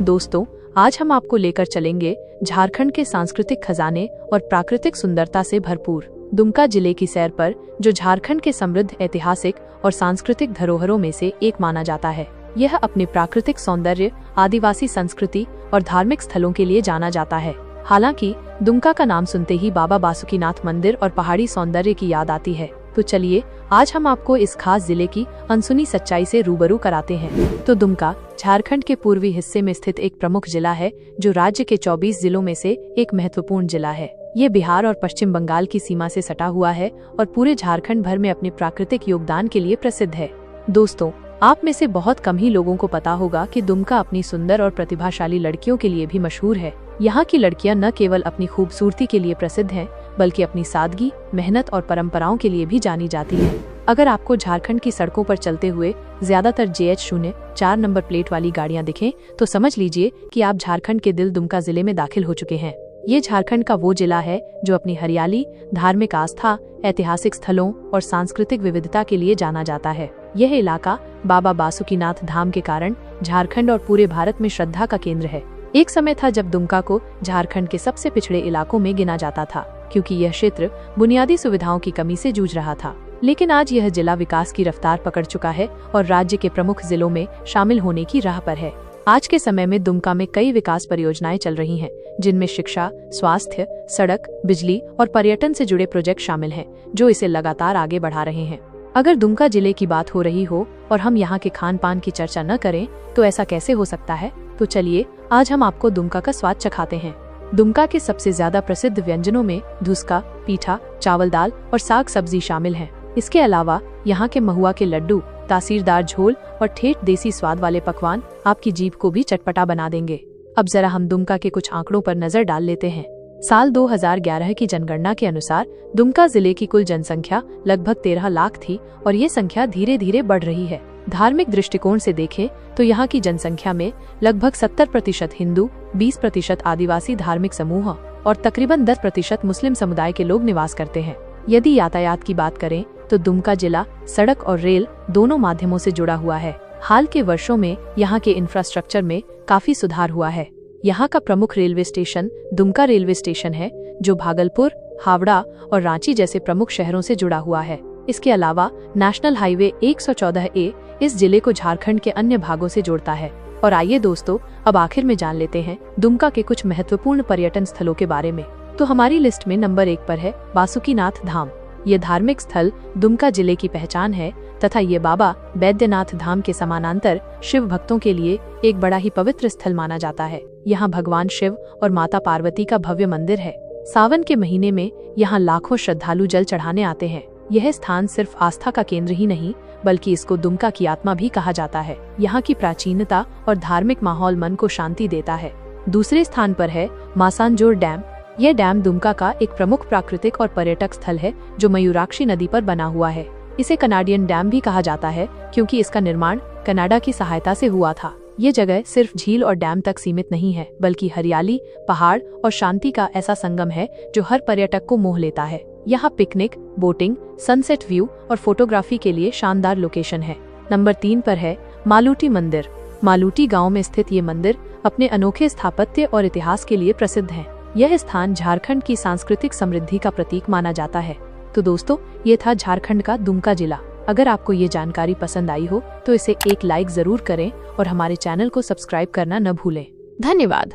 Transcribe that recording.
दोस्तों, आज हम आपको लेकर चलेंगे झारखंड के सांस्कृतिक खजाने और प्राकृतिक सुंदरता से भरपूर दुमका जिले की सैर पर, जो झारखंड के समृद्ध ऐतिहासिक और सांस्कृतिक धरोहरों में से एक माना जाता है। यह अपने प्राकृतिक सौंदर्य, आदिवासी संस्कृति और धार्मिक स्थलों के लिए जाना जाता है। हालांकि दुमका का नाम सुनते ही बाबा बासुकीनाथ मंदिर और पहाड़ी सौंदर्य की याद आती है। तो चलिए आज हम आपको इस खास जिले की अनसुनी सच्चाई से रूबरू कराते हैं। तो दुमका झारखंड के पूर्वी हिस्से में स्थित एक प्रमुख जिला है, जो राज्य के 24 जिलों में से एक महत्वपूर्ण जिला है। ये बिहार और पश्चिम बंगाल की सीमा से सटा हुआ है और पूरे झारखंड भर में अपने प्राकृतिक योगदान के लिए प्रसिद्ध है। दोस्तों, आप में से बहुत कम ही लोगों को पता होगा कि दुमका अपनी सुंदर और प्रतिभाशाली लड़कियों के लिए भी मशहूर है। यहाँ की लड़कियाँ न केवल अपनी खूबसूरती के लिए प्रसिद्ध हैं, बल्कि अपनी सादगी, मेहनत और परंपराओं के लिए भी जानी जाती है। अगर आपको झारखंड की सड़कों पर चलते हुए ज्यादातर JH04 नंबर प्लेट वाली गाड़ियाँ दिखें, तो समझ लीजिए कि आप झारखंड के दिल दुमका जिले में दाखिल हो चुके हैं। ये झारखंड का वो जिला है जो अपनी हरियाली, धार्मिक आस्था, ऐतिहासिक स्थलों और सांस्कृतिक विविधता के लिए जाना जाता है। यह इलाका बाबा बासुकीनाथ धाम के कारण झारखंड और पूरे भारत में श्रद्धा का केंद्र है। एक समय था जब दुमका को झारखंड के सबसे पिछड़े इलाकों में गिना जाता था, क्योंकि यह क्षेत्र बुनियादी सुविधाओं की कमी से जूझ रहा था। लेकिन आज यह जिला विकास की रफ्तार पकड़ चुका है और राज्य के प्रमुख जिलों में शामिल होने की राह पर है। आज के समय में दुमका में कई विकास परियोजनाएं चल रही हैं, जिनमें शिक्षा, स्वास्थ्य, सड़क, बिजली और पर्यटन से जुड़े प्रोजेक्ट शामिल हैं, जो इसे लगातार आगे बढ़ा रहे हैं। अगर दुमका जिले की बात हो रही हो और हम यहाँ के खान पान की चर्चा न करें, तो ऐसा कैसे हो सकता है? तो चलिए आज हम आपको दुमका का स्वाद चखाते हैं। दुमका के सबसे ज्यादा प्रसिद्ध व्यंजनों में धुसका, पीठा, चावल दाल और साग सब्जी शामिल हैं। इसके अलावा यहाँ के महुआ के लड्डू, तासीरदार झोल और ठेठ देसी स्वाद वाले पकवान आपकी जीभ को भी चटपटा बना देंगे। अब जरा हम दुमका के कुछ आंकड़ों पर नजर डाल लेते हैं। साल 2011 की जनगणना के अनुसार दुमका जिले की कुल जनसंख्या लगभग 13 लाख थी और ये संख्या धीरे धीरे बढ़ रही है। धार्मिक दृष्टिकोण से देखें तो यहाँ की जनसंख्या में लगभग 70% हिंदू, 20% आदिवासी धार्मिक समूह और तकरीबन 10% मुस्लिम समुदाय के लोग निवास करते हैं। यदि यातायात की बात करें तो दुमका जिला सड़क और रेल दोनों माध्यमों से जुड़ा हुआ है। हाल के वर्षों में यहाँ के इंफ्रास्ट्रक्चर में काफी सुधार हुआ है। यहाँ का प्रमुख railway station Dumka railway station है, जो भागलपुर, हावड़ा और रांची जैसे प्रमुख शहरों से जुड़ा हुआ है। इसके अलावा नेशनल हाईवे 114A इस जिले को झारखंड के अन्य भागों से जोड़ता है। और आइए दोस्तों, अब आखिर में जान लेते हैं दुमका के कुछ महत्वपूर्ण पर्यटन स्थलों के बारे में। तो हमारी लिस्ट में नंबर 1 पर है बासुकीनाथ धाम। ये धार्मिक स्थल दुमका जिले की पहचान है तथा ये बाबा बैद्यनाथ धाम के समानांतर शिव भक्तों के लिए एक बड़ा ही पवित्र स्थल माना जाता है। यहाँ भगवान शिव और माता पार्वती का भव्य मंदिर है। सावन के महीने में यहाँ लाखों श्रद्धालु जल चढ़ाने आते हैं। यह स्थान सिर्फ आस्था का केंद्र ही नहीं, बल्कि इसको दुमका की आत्मा भी कहा जाता है। यहाँ की प्राचीनता और धार्मिक माहौल मन को शांति देता है। दूसरे स्थान पर है मासांजोर डैम। यह डैम दुमका का एक प्रमुख प्राकृतिक और पर्यटक स्थल है, जो मयूराक्षी नदी पर बना हुआ है। इसे कनाडियन डैम भी कहा जाता है, क्योंकि इसका निर्माण कनाडा की सहायता से हुआ था। ये जगह सिर्फ झील और डैम तक सीमित नहीं है, बल्कि हरियाली, पहाड़ और शांति का ऐसा संगम है जो हर पर्यटक को मोह लेता है। यहाँ पिकनिक, बोटिंग, सनसेट व्यू और फोटोग्राफी के लिए शानदार लोकेशन है। नंबर 3 पर है मालूटी मंदिर। मालूटी गांव में स्थित ये मंदिर अपने अनोखे स्थापत्य और इतिहास के लिए प्रसिद्ध है। यह स्थान झारखंड की सांस्कृतिक समृद्धि का प्रतीक माना जाता है। तो दोस्तों, ये था झारखंड का दुमका जिला। अगर आपको ये जानकारी पसंद आई हो तो इसे एक लाइक जरूर करें और हमारे चैनल को सब्सक्राइब करना न भूलें। धन्यवाद।